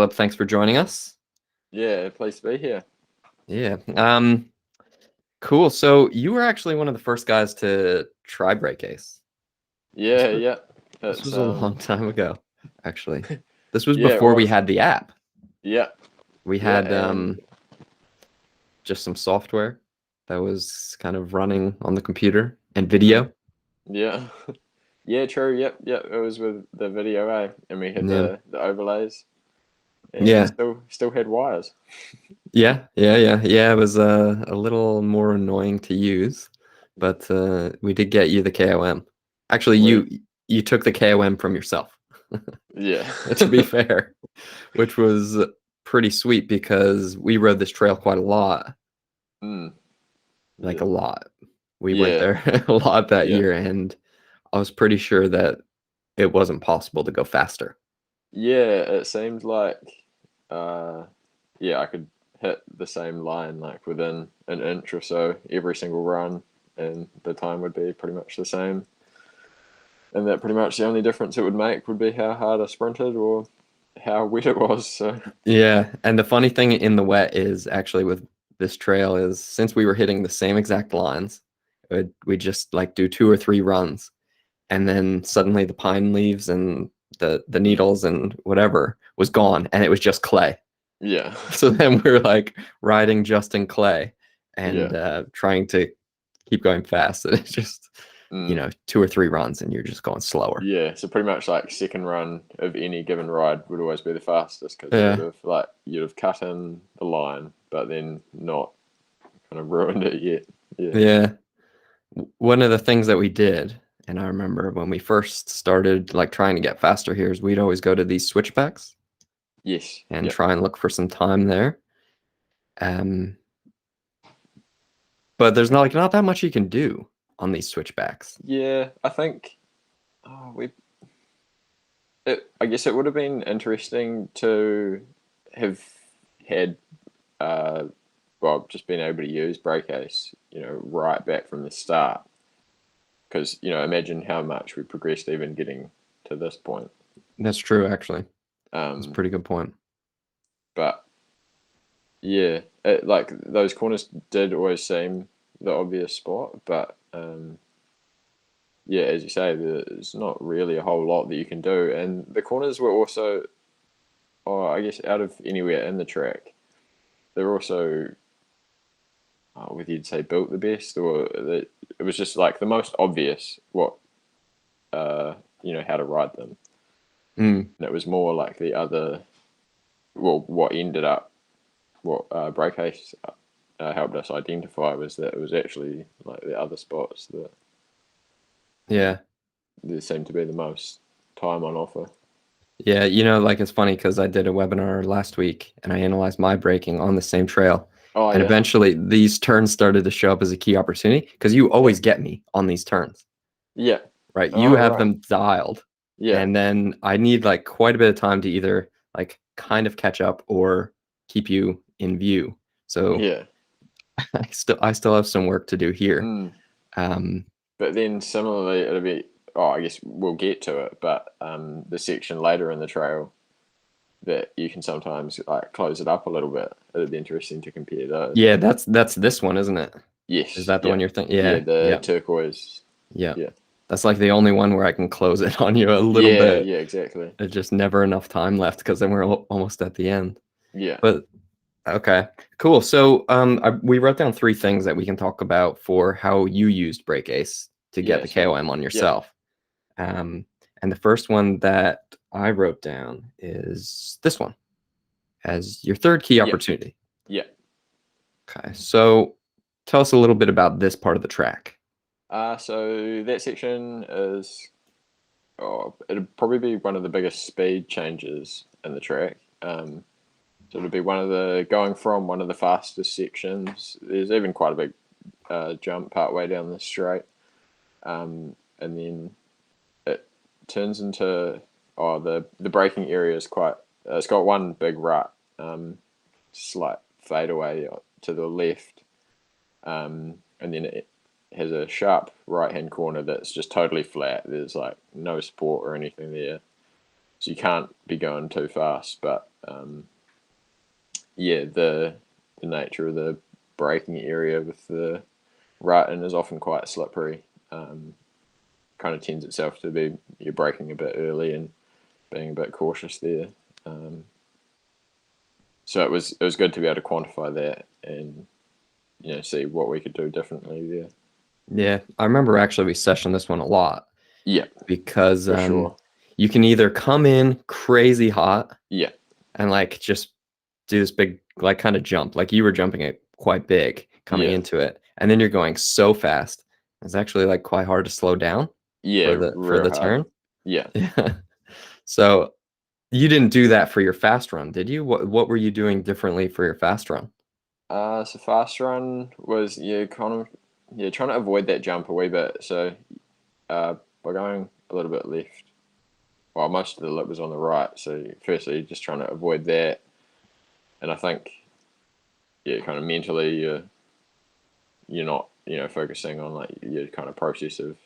Philip, thanks for joining us. Yeah, pleased to be here. Yeah. Cool. So you were actually one of the first guys to try BrakeAce. This Yeah, was, yeah. this It's was a long time ago, actually. This was yeah, it before we was. had the app. Yeah, We yeah, had and just some software that was kind of running on the computer and mm, video. yeah. Yeah, true. Yep, yep. It was with the video, and we had Yeah. the overlays and Yeah. still had wires. Yeah. It was a little more annoying to use, but we did get you the KOM. Actually, We you took the KOM from yourself. yeah. To be fair, which was pretty sweet because we rode this trail quite a lot, Mm, like yeah. a lot. We went Yeah. there a lot that Yeah. year, and I was pretty sure that it wasn't possible to go faster. Yeah, it seemed like uh yeah, I could hit the same line like within an inch or so every single run and the time would be pretty much the same. And that pretty much the only difference it would make would be how hard I sprinted or how wet it was. So Yeah, and the funny thing in the wet is actually with this trail is since we were hitting the same exact lines, we just like do two or three runs, and then suddenly the pine leaves and the mm, needles and whatever was gone, and it was just clay. yeah, So then we're like riding just in clay yeah, and trying to keep going fast. And it's just, mm, two or three runs and you're just going slower. yeah. So pretty much like second run of any given ride would always be the fastest because you would Yeah. have like you'd have cut in the line, but then not kind of ruined it yet. Yeah. Yeah. One of the things that we did, and I remember when we first started like trying to get faster here, is we'd always go to these switchbacks Yes. and Yep. try and look for some time there. Um, but there's not that much you can do on these switchbacks. Yeah. I think we. I guess it would have been interesting to have had uh, well, just being able to use BrakeAce, right back from the start. Because, imagine how much we progressed even getting to this point. That's true, actually. That's a Um, pretty good point. but yeah, like those corners did always seem the obvious spot, but yeah, as you say, there's not really a whole lot that you can do, and the corners were also, I guess, out of anywhere in the track, they're also whether you'd say built the best or it was just like the most obvious what how to ride them. Mm. And it was more like the other, well, what ended up, what BrakeAce helped us identify was that it was actually like the other spots that Yeah. there seemed to be the most time on offer. Yeah, like it's funny because I did a webinar last week and I analyzed my braking on the same trail. Oh And yeah, eventually these turns started to show up as a key opportunity because you yeah, always get me on these turns, yeah. right? You Oh have right, them dialed. yeah, And then I need like quite a bit of time to either like kind of catch up or keep you in view. So yeah. I still have some work to do here. Mm. Um, But then similarly, it'll be. Oh, I guess we'll get to it, but the section later in the trail that you can sometimes like close it up a little bit. It'd be interesting to compare those. yeah, that's this one, isn't it? Is Yes, that the yeah, one you're thinking? yeah. Yeah, The yeah. turquoise. Yeah. Yeah, That's like the only one where I can close it on you a little yeah, bit. yeah. Exactly. There's just never enough time left because then we're almost at the end. Yeah. But okay, cool. So we wrote down three things that we can talk about for how you used BrakeAce to get Yeah. the Sweet. KOM on Yep. yourself. Um, and the first one that I wrote down is this one as your third key Yep. opportunity. Yep. Okay, so tell us a little bit about this part of the track. So that section is. Oh, it'd probably be one of the biggest speed changes in the track. So it'll be going from one of the fastest sections. There's even quite a big jump part way down the straight, and then it turns into the braking area is quite. It's got one big rut, slight fadeaway to the left, and then it has a sharp right hand corner that's just totally flat. There's like no support or anything there, so you can't be going too fast. But yeah, the nature of the braking area with the rut-in is often quite slippery. Kind of tends itself to be you're braking a bit early and being a bit cautious there. So it was good to be able to quantify that and see what we could do differently there. Yeah, I remember actually we sessioned this one a lot. Yeah, because for sure. you can either come in crazy hot, Yeah, and like just do this big like kind of jump, like you were jumping it quite big coming yeah, into it, and then you're going so fast. It's actually like quite hard to slow down yeah, for real the hard. turn. Yeah. Yeah. So you didn't do that for your fast run, did you? What were you doing differently for your fast run? So fast run was kind of trying to avoid that jump a wee bit. So by going a little bit left, well, most of the lip was on the right. So firstly, just trying to avoid that, and I think kind of mentally you're not focusing on like your kind of process of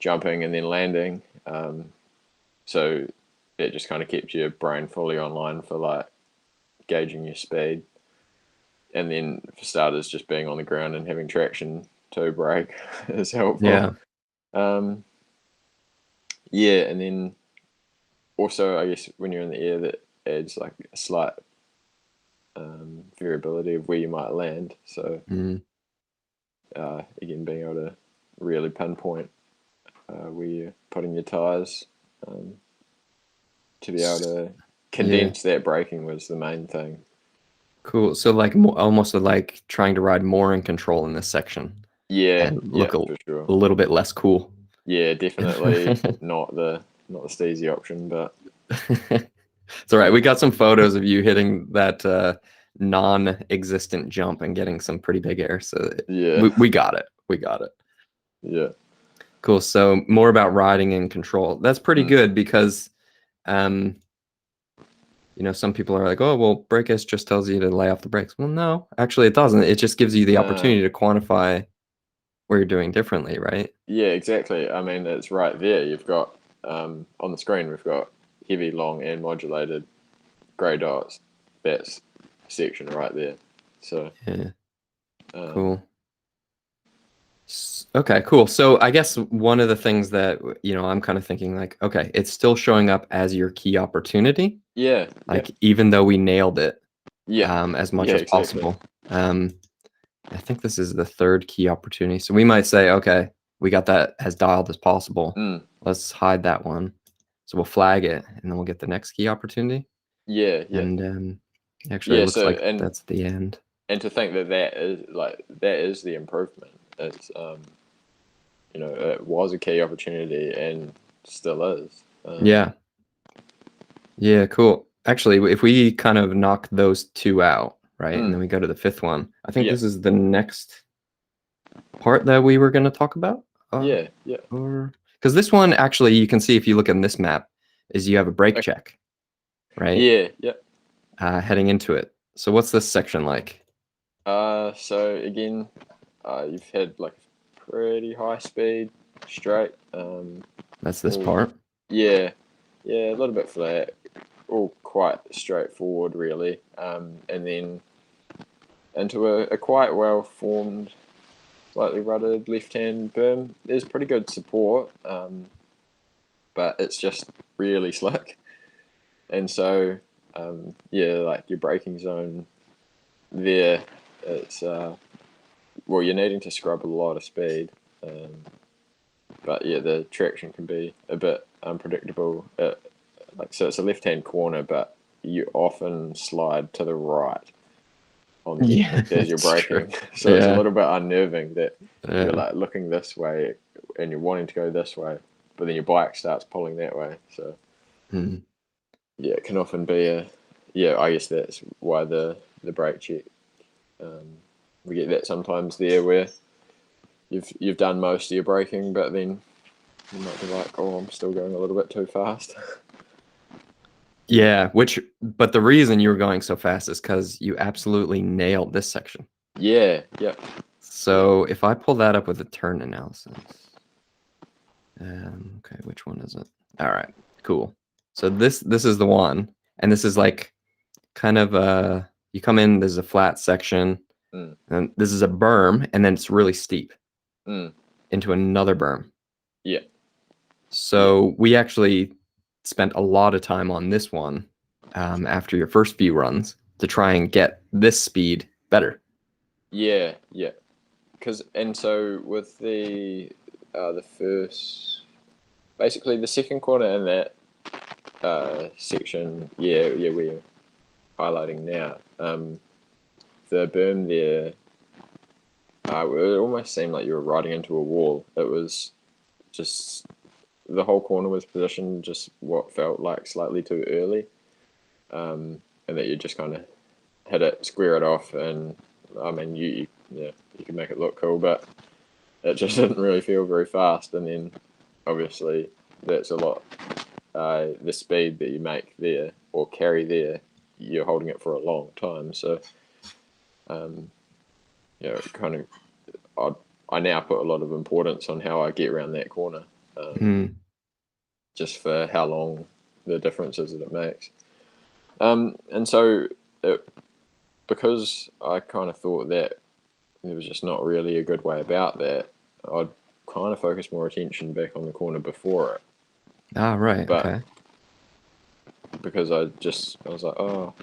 jumping and then landing. So it just kind of keeps your brain fully online for like gauging your speed. And then for starters, just being on the ground and having traction to brake is helpful. Yeah. Yeah, and then also I guess when you're in the air, that adds like a slight variability of where you might land. So again, being able to really pinpoint where you're putting your tires to be able to condense that braking was the main thing. Cool. So like almost like trying to ride more in control in this section Yeah, and yeah, look for sure. a little bit less cool. Yeah, definitely not the steezy option, but It's all right. We got some photos of you hitting that non-existent jump and getting some pretty big air. So yeah, we got it. We got it. yeah, Cool. So more about riding in control. That's pretty good because, some people are like, oh, well, BrakeAce just tells you to lay off the brakes. Well, no, actually it doesn't. It just gives you the no, opportunity to quantify where you're doing differently, right? yeah, exactly. I mean, it's right there. You've got on the screen, we've got heavy, long, and modulated grey dots. That's section right there. So Yeah. um, Cool. Okay, cool. So I guess one of the things that, I'm kind of thinking like, okay, it's still showing up as your key opportunity. yeah, Like even though we nailed it yeah, as much yeah, as exactly. possible. I think this is the third key opportunity. So we might say, okay, we got that as dialed as possible. Let's hide that one. So we'll flag it and then we'll get the next key opportunity. Yeah, yeah, And actually it yeah. looks So like that's the end. and to think that is the improvement. It's it was a key opportunity and still is. Yeah. Yeah, cool. Actually, if we kind of knock those two out, right, and then we go to the fifth one, I think Yeah, this is the next part that we were going to talk about. yeah, yeah. Or because this one actually, you can see if you look in this map, is you have a brake check, right? Yeah, yeah. Heading into it. So what's this section like? So again, you've had like pretty high speed straight. That's this All, part. yeah, yeah, a little bit flat, all quite straightforward, really. And then into a quite well formed, slightly rutted left-hand berm. There's pretty good support, but it's just really slick. And so, yeah, like your braking zone there, it's well, you're needing to scrub a lot of speed. But yeah, the traction can be a bit unpredictable. So it's a left-hand corner, but you often slide to the right Yeah, as you're it's true. braking. So it's a Yeah. little bit unnerving that you're Yeah. like looking this way and you're wanting to go this way, but then your bike starts pulling that way. So yeah, it can often be I guess that's why the brake check. We get that sometimes there where you've done most of your braking, but then you might be like, oh, I'm still going a little bit too fast. Yeah, but the reason you were going so fast is because you absolutely nailed this section. Yeah, yeah. So if I pull that up with a turn analysis, okay, which one is it? All right, cool. So this is the one, And this is like kind of you come in, there's a flat section, and this is a berm, and then it's really steep into another berm. Yeah. So we actually spent a lot of time on this one after your first few runs to try and get this speed better. Yeah. And so with the first, basically the second corner in that section, we're highlighting now. The berm there, it almost seemed like you were riding into a wall. It was just, the whole corner was positioned just what felt like slightly too early, and that you just kind of hit it, square it off, and I mean you can make it look cool, but it just didn't really feel very fast. And then obviously that's a lot. The speed that you make there or carry there, you're holding it for a long time. So, kind of, I now put a lot of importance on how I get around that corner, just for how long the difference is that it makes. And so, because I kind of thought that there was just not really a good way about that, I'd kind of focus more attention back on the corner before it. Ah, right. But okay. because I was like, oh,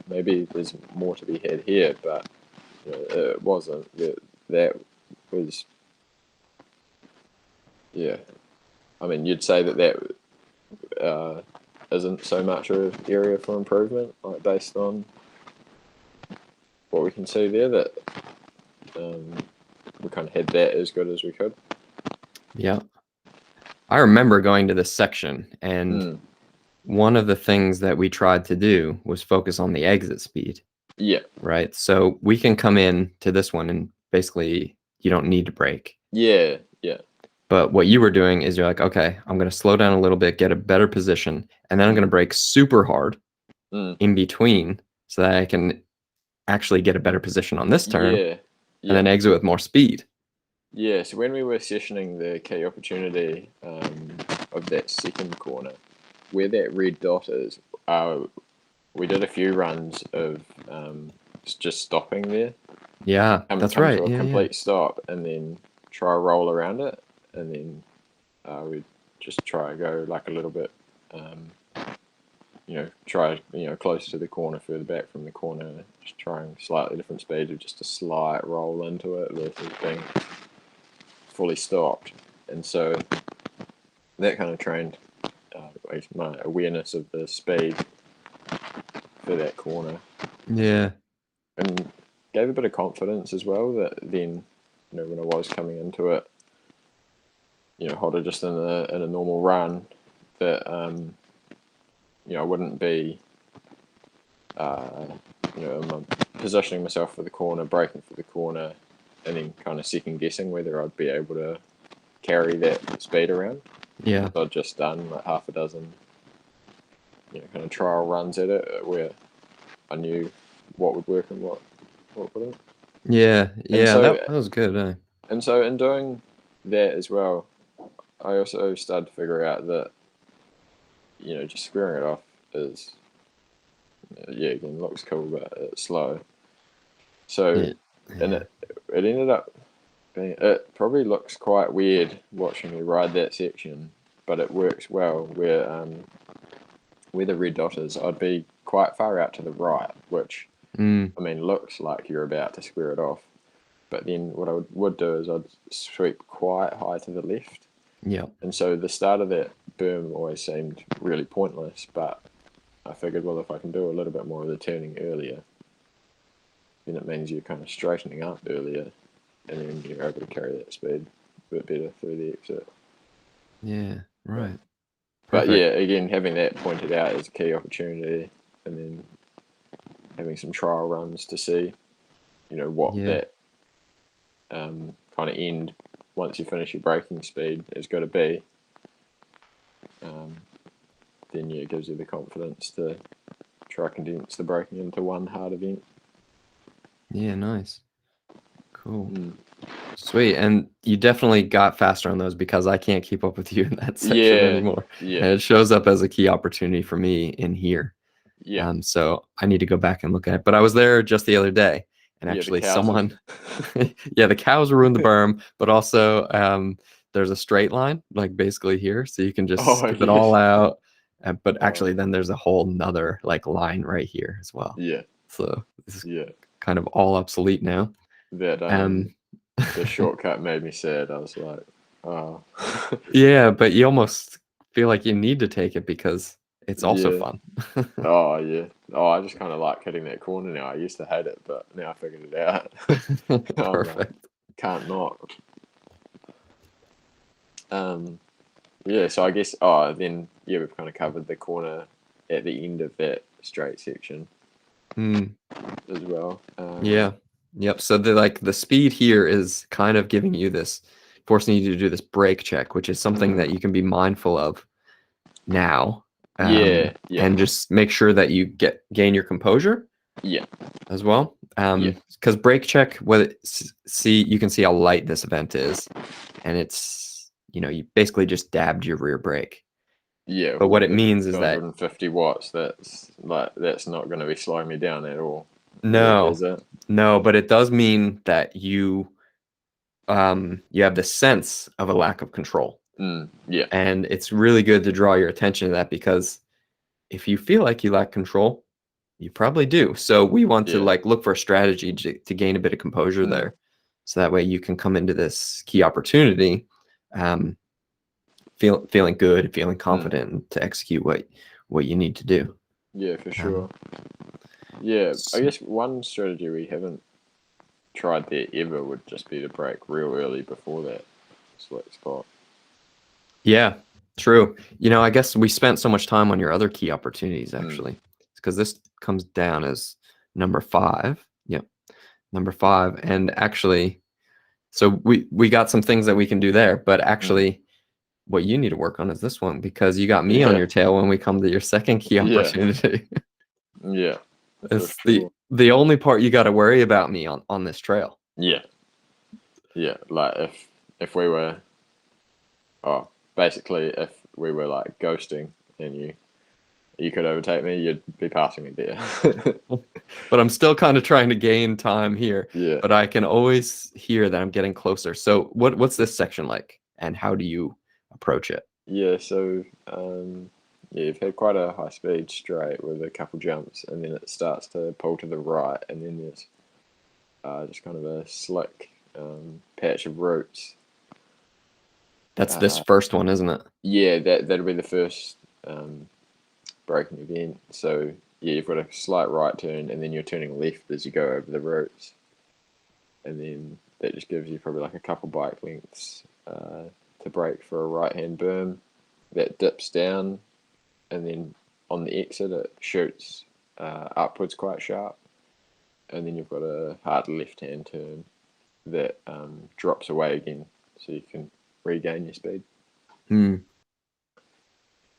maybe there's more to be had here, but it wasn't. That was, yeah. I mean, you'd say that isn't so much an area for improvement, like based on what we can see there, that we kind of had that as good as we could. Yeah. I remember going to this section, and one of the things that we tried to do was focus on the exit speed. Yeah. Right. So we can come in to this one and basically you don't need to brake. Yeah. But what you were doing is you're like, okay, I'm going to slow down a little bit, get a better position, and then I'm going to brake super hard in between so that I can actually get a better position on this turn and then exit with more speed. Yeah, so when we were sessioning the key opportunity of that second corner, where that red dot is, we did a few runs of just stopping there. Yeah, that's right. To a complete stop, and then try roll around it, and then we just try and go like a little bit, try close to the corner, further back from the corner, just trying slightly different speeds of just a slight roll into it versus being fully stopped. And so that kind of trained my awareness of the speed for that corner. Yeah. And gave a bit of confidence as well that then, when I was coming into it, hotter just in a normal run, that I wouldn't be I'm positioning myself for the corner, braking for the corner, and then kind of second guessing whether I'd be able to carry that speed around. Yeah. So I'd just done like half a dozen kind of trial runs at it where I knew what would work and what wouldn't. Yeah, so, that was good. Eh? And so in doing that as well, I also started to figure out that, just squaring it off is, again, looks cool, but it's slow. So, and it ended up being, it probably looks quite weird watching me ride that section, but it works well where the red dot is. I'd be quite far out to the right, which, I mean, looks like you're about to square it off. But then what I would do is I'd sweep quite high to the left. Yeah. And so the start of that berm always seemed really pointless, but I figured, well, if I can do a little bit more of the turning earlier, then it means you're kind of straightening up earlier, and then you're able to carry that speed a bit better through the exit. Yeah, right. But yeah, again, having that pointed out as a key opportunity, and then having some trial runs to see, what that kind of end, once you finish your braking speed, is going to be. Then it gives you the confidence to try condense the braking into one hard event. Yeah, nice. Cool. Sweet. And you definitely got faster on those because I can't keep up with you in that section anymore. Yeah. And it shows up as a key opportunity for me in here. Yeah. So I need to go back and look at it. But I was there just the other day, and Yeah, the actually cows someone, yeah, the cows ruined the berm, but also there's a straight line, like basically here, so you can just Oh skip it yeah. all out. But Oh actually, then there's a whole nother like line right here as well. yeah. So this is Yeah. kind of all obsolete now. That Um, the shortcut made me sad. I was like, oh. yeah, but you almost feel like you need to take it because it's also Yeah. fun. Oh yeah. Oh, I just kind of like hitting that corner now. I used to hate it, but now I figured it out. I'm like, Perfect. can't not. Yeah. So I guess. Oh, then yeah, we've kind of covered the corner at the end of that straight section Mm, as well. yeah. Yep. So the speed here is kind of giving you this, forcing you to do this brake check, which is something that you can be mindful of now. Yeah. Yeah. And just make sure that you gain your composure Yeah. as well. Yeah. Because brake check, you can see how light this event is, and it's you basically just dabbed your rear brake. Yeah, But what well, it the means is that 250 watts, that's not going to be slowing me down at all, is no, it? no, but it does mean that you have the sense of a lack of control. Yeah, And it's really good to draw your attention to that because if you feel like you lack control, you probably do. So we want to yeah, like look for a strategy to gain a bit of composure mm, there. So that way you can come into this key opportunity um, feeling good, feeling mm, confident to execute what you need to do. yeah, for Um, sure. Yeah, I s- guess one strategy we haven't tried there ever would just be to break real early before that sweet spot. yeah, true. I guess we spent so much time on your other key opportunities Mm, actually, because this comes down as number 5. Yep, number 5. And actually, so we got some things that we can do there, but mm, actually, what you need to work on is this one because you got me on yeah, your tail when we come to your second key yeah, opportunity. yeah, for It's the sure. the only part you got to worry about me on this trail. Yeah, yeah. Like if we were, oh, basically if we were like ghosting and you could overtake me, you'd be passing me there. But I'm still kind of trying to gain time here, Yeah. but I can always hear that I'm getting closer. So what's this section like and how do you approach it? Yeah, so yeah, you've had quite a high speed straight with a couple jumps, and then it starts to pull to the right, and then there's just kind of a slick patch of roots. That's this Uh, first one, isn't it? yeah, that'll be the first braking event. So yeah, you've got a slight right turn, and then you're turning left as you go over the roots, and then that just gives you probably like a couple bike lengths to brake for a right hand berm that dips down, and then on the exit it shoots upwards quite sharp, and then you've got a hard left hand turn that drops away again, so you can regain your speed. Hmm.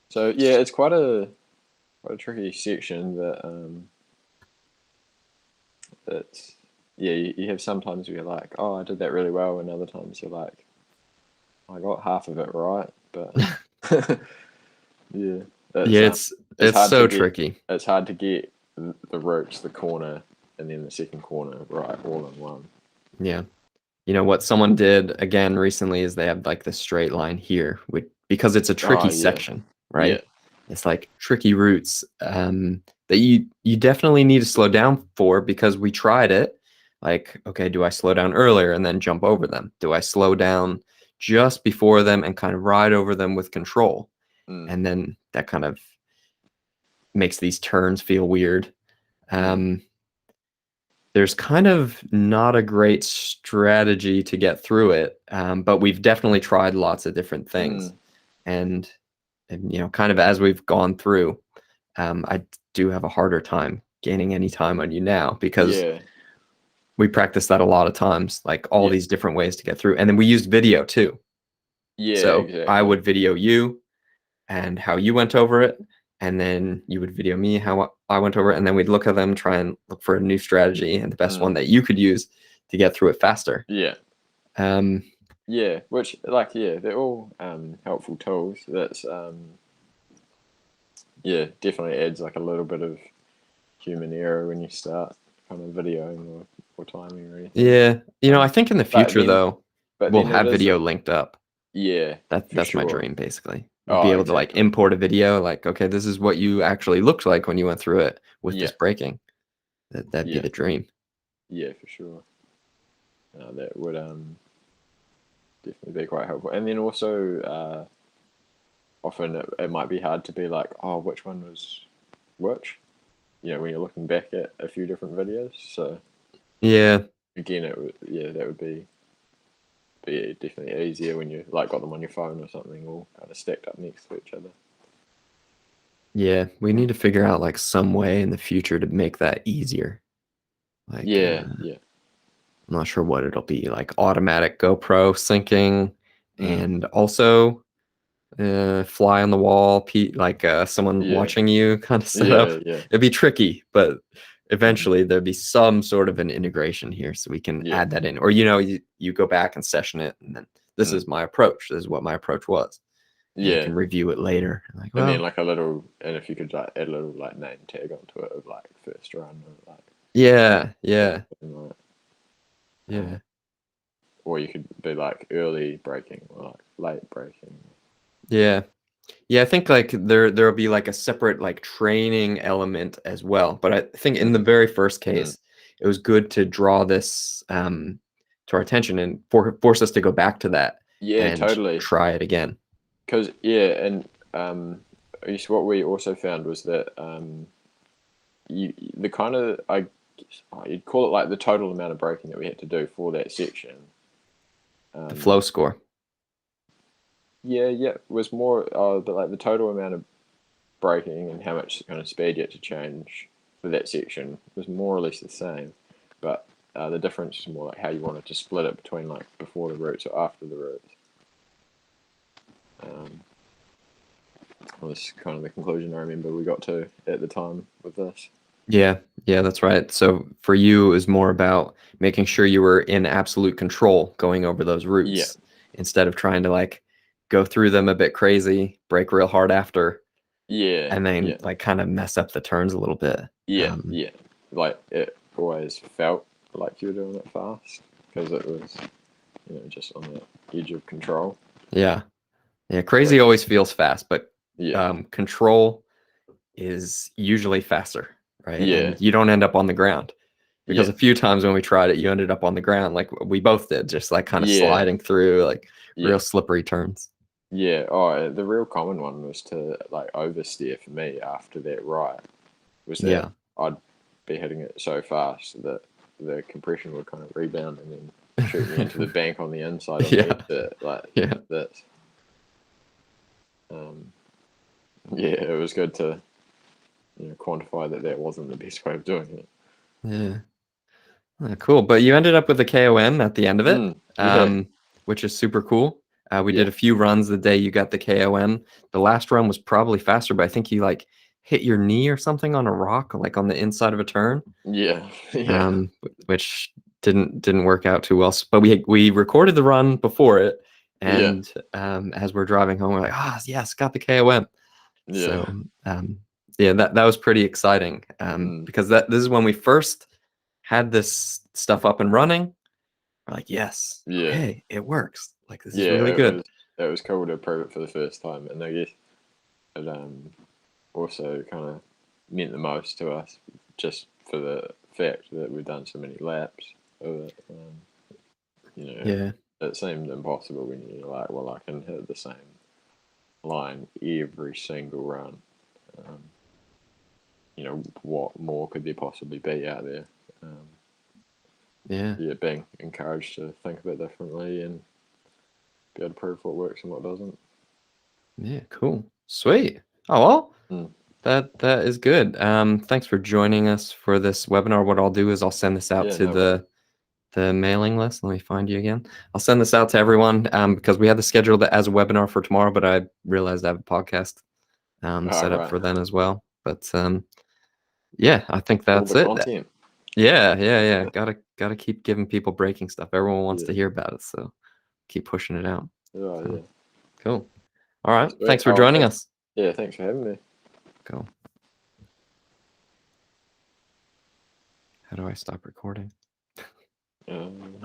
So yeah, it's quite a tricky section that's yeah, you have sometimes where you're like, oh, I did that really well, and other times you're like, I got half of it right, but yeah, it's Yeah, um, it's it's hard to so get tricky. the ropes, the corner, and then the second corner right all in one. Yeah. What someone did again recently is they have like this straight line here because it's a Oh tricky yeah, section, yeah, right? It's like tricky routes that you definitely need to slow down for because we tried it. Like, okay, do I slow down earlier and then jump over them? Do I slow down just before them and kind of ride over them with control? mm, And then that kind of makes these turns feel weird. mm, Um, there's kind of not a great strategy to get through it, but we've definitely tried lots of different things. mm, And kind of as we've gone through, I do have a harder time gaining any time on you now because yeah, we practiced that a lot of times, like all yeah, these different ways to get through. And then we used video too. yeah, So I exactly. would video you and how you went over it, and then you would video me how I went over it, and then we'd look at them, try and look for a new strategy and the best one Mm, that you could use to get through it faster. yeah, Um, yeah. Which like yeah, they're all helpful tools. yeah, definitely adds like a little bit of human error when you start kind of videoing or timing or anything. Yeah, I think in the But future then, though, but we'll then it have is, video linked up. yeah, for That's my sure. dream, basically. Would be Oh, able to like exactly. import a video, like, okay, this is what you actually looked like when you went through it with Yeah, this braking. That'd be yeah, the dream. yeah, for sure. That would definitely be quite helpful. And then also, often it might be hard to be like, oh, which one was which? When you're looking back at a few different videos. So Yeah, again, that would be definitely easier when you like got them on your phone or something, all kind of stacked up next to each other. yeah. We need to figure out like some way in the future to make that easier. Like, Yeah, yeah. I'm not sure what it'll be, like automatic GoPro syncing, Mm. and also fly on the wall, like someone Yeah, watching you kind of setup. yeah, yeah. It'd be tricky, but Mm. eventually there'd be some sort of an integration here so we can Yeah. add that in. Or, you go back and session it, and then this Mm. is my approach. This is what my approach was. And you Yeah. can review it later. Like, And then well, like a little, and if you could like add a little like name tag onto it of like first run or like yeah, yeah, something like, uh, yeah. or you could be like early braking or like late braking. Yeah. Yeah, I think like there'll be like a separate like training element as well. But I think in the Mm. very first Mm. case, it was good to draw this to our attention and force us to go back to that Yeah, and totally. try it again. Because yeah, and I guess what we also found was that the kind of you'd call it like the total amount of braking that we had to do for that section. The flow Um, score. yeah, was more but like the total amount of braking and how much kind of speed you had to change for that section was more or less the same, but the difference is more like how you wanted to split it between like before the routes or after the routes. Well, that's kind of the conclusion I remember we got to at the time with this. Yeah, yeah, that's right. So for you, it was more about making sure you were in absolute control going over those Yeah, routes instead of trying to like go through them a bit crazy, brake real hard after, yeah, and then yeah, like kind of mess up the turns a little bit. yeah, yeah. Like it always felt like you were doing it fast because it was, just on the edge of control. Yeah. Yeah. Crazy Which, always feels fast, but yeah, control is usually faster, right? yeah, And you don't end up on the ground because yeah, a few times when we tried it, you ended up on the ground like we both did, just like kind of yeah, sliding through like yeah, real slippery turns. yeah. Oh, the real common one was to like oversteer for me after that right. Was that Yeah. I'd be hitting it so fast that the compression would kind of rebound and then shoot me into the bank on the inside on the Yeah. exit like Yeah. this. Um, yeah, it was good to quantify that wasn't the best way of doing it. Yeah. Cool. But you ended up with a KOM at the end of it, Yeah, which is super cool. We did yeah, a few runs the day you got the KOM. The last run was probably faster, but I think you like hit your knee or something on a rock, like on the inside of a turn, yeah, yeah, which didn't work out too well. But we recorded the run before it, yeah, and as we're driving home, we're like, yes, got the KOM. yeah, So yeah, that was pretty exciting because this is when we first had this stuff up and running. We're like, yes, yeah, okay, it works. Like this is yeah. really good. It was cool to prove it for the first time, and I guess it also kind of meant the most to us just for the fact that we've done so many laps of it. Yeah, It seemed impossible when you're like, well, I can hit the same line every single run. Um, what more could there possibly be out there? Um, yeah, yeah, being encouraged to think a bit differently and be able to prove what works and what doesn't. yeah. Cool, sweet. Oh well, Mm. that is good. Thanks for joining us for this webinar. What I'll do is I'll send this out Yeah, to no worries. the mailing list. Let me find you again. I'll send this out to everyone because we had the scheduled as a webinar for tomorrow, but I realized I have a podcast All set up right. for then as well. But yeah, I think All that's the it. content. Yeah. Gotta keep giving people breaking stuff. Everyone wants Yeah. to hear about it, so keep pushing it out. Oh, So yeah. cool. All right. Sweet. Thanks for Oh, joining us. yeah, thanks for having me. Go. How do I stop recording? Um,